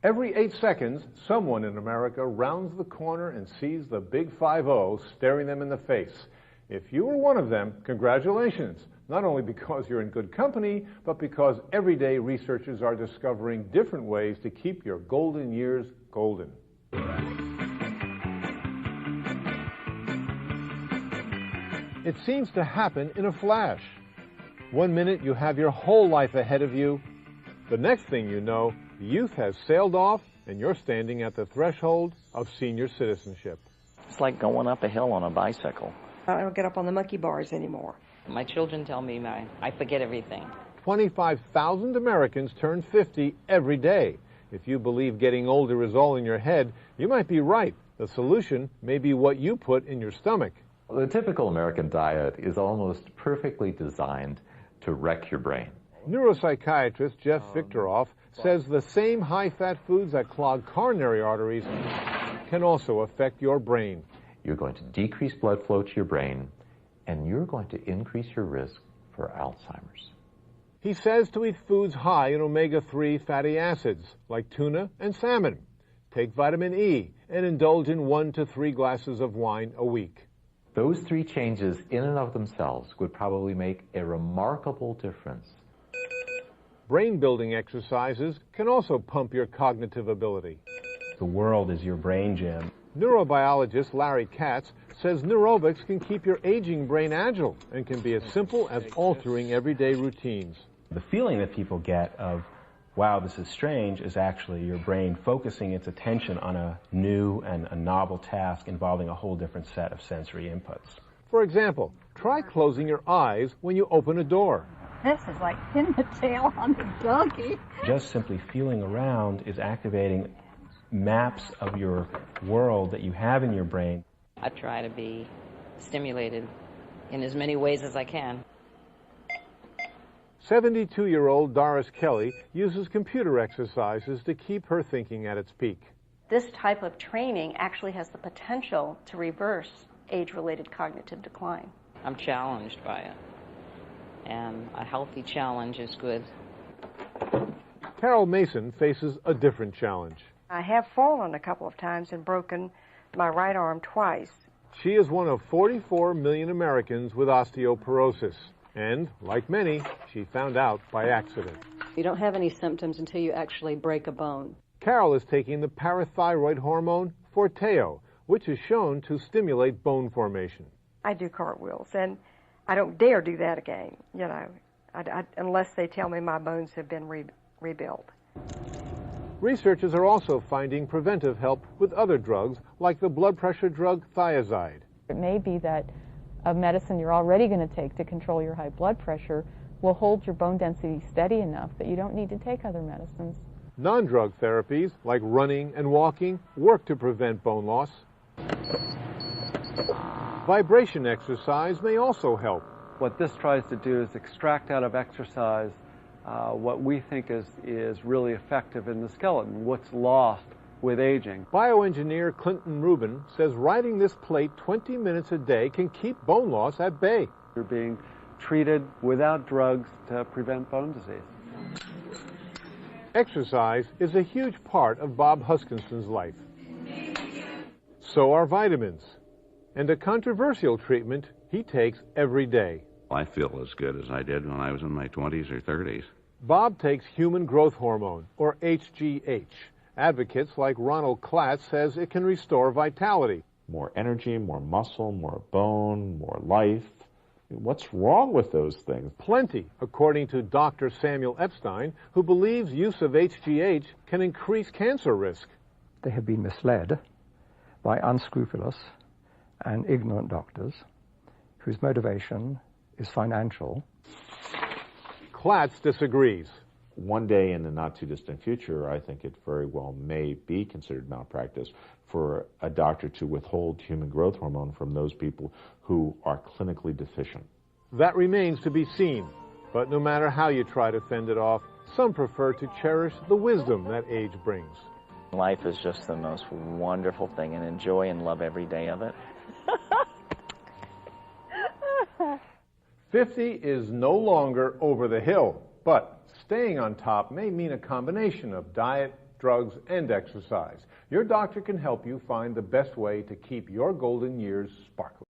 Every 8 seconds, someone in America rounds the corner and sees the big 5-0 staring them in the face. If you are one of them, congratulations, not only because you're in good company, but because every day researchers are discovering different ways to keep your golden years golden. It seems to happen in a flash. 1 minute you have your whole life ahead of you. The next thing you know, youth has sailed off and you're standing at the threshold of senior citizenship. It's like going up a hill on a bicycle. I don't get up on the monkey bars anymore. My children tell me I forget everything. 25,000 Americans turn 50 every day. If you believe getting older is all in your head, you might be right. The solution may be what you put in your stomach. The typical American diet is almost perfectly designed to wreck your brain. Neuropsychiatrist Jeff Victoroff says the same high-fat foods that clog coronary arteries can also affect your brain. You're going to decrease blood flow to your brain, and you're going to increase your risk for Alzheimer's. He says to eat foods high in omega-3 fatty acids, like tuna and salmon. Take vitamin E and indulge in 1 to 3 glasses of wine a week. Those 3 changes in and of themselves would probably make a remarkable difference. Brain-building exercises can also pump your cognitive ability. The world is your brain gym. Neurobiologist Larry Katz says neurobics can keep your aging brain agile and can be as simple as altering everyday routines. The feeling that people get of, wow, this is strange, is actually your brain focusing its attention on a new and a novel task involving a whole different set of sensory inputs. For example, try closing your eyes when you open a door. This is like pinning the tail on the donkey. Just simply feeling around is activating maps of your world that you have in your brain. I try to be stimulated in as many ways as I can. 72-year-old Doris Kelly uses computer exercises to keep her thinking at its peak. This type of training actually has the potential to reverse age-related cognitive decline. I'm challenged by it, and a healthy challenge is good. Carol Mason faces a different challenge. I have fallen a couple of times and broken my right arm twice. She is one of 44 million Americans with osteoporosis. And, like many, she found out by accident. You don't have any symptoms until you actually break a bone. Carol is taking the parathyroid hormone, Forteo, which is shown to stimulate bone formation. I do cartwheels, and I don't dare do that again, you know, unless they tell me my bones have been rebuilt. Researchers are also finding preventive help with other drugs, like the blood pressure drug thiazide. It may be that a medicine you're already going to take to control your high blood pressure will hold your bone density steady enough that you don't need to take other medicines. Non-drug therapies, like running and walking, work to prevent bone loss. Vibration exercise may also help. What this tries to do is extract out of exercise what we think is really effective in the skeleton, what's lost with aging. Bioengineer Clinton Rubin says riding this plate 20 minutes a day can keep bone loss at bay. You're being treated without drugs to prevent bone disease. Exercise is a huge part of Bob Huskinson's life. So are vitamins, and a controversial treatment he takes every day. I feel as good as I did when I was in my 20s or 30s. Bob takes human growth hormone, or HGH. Advocates like Ronald Klatz says it can restore vitality. More energy, more muscle, more bone, more life. What's wrong with those things? Plenty, according to Dr. Samuel Epstein, who believes use of HGH can increase cancer risk. They have been misled by unscrupulous and ignorant doctors whose motivation is financial. Klatz disagrees. One day in the not-too-distant future, I think it very well may be considered malpractice for a doctor to withhold human growth hormone from those people who are clinically deficient. That remains to be seen, but no matter how you try to fend it off, some prefer to cherish the wisdom that age brings. Life is just the most wonderful thing, and enjoy and love every day of it. 50 is no longer over the hill, but staying on top may mean a combination of diet drugs, and exercise. Your doctor can help you find the best way to keep your golden years sparkling.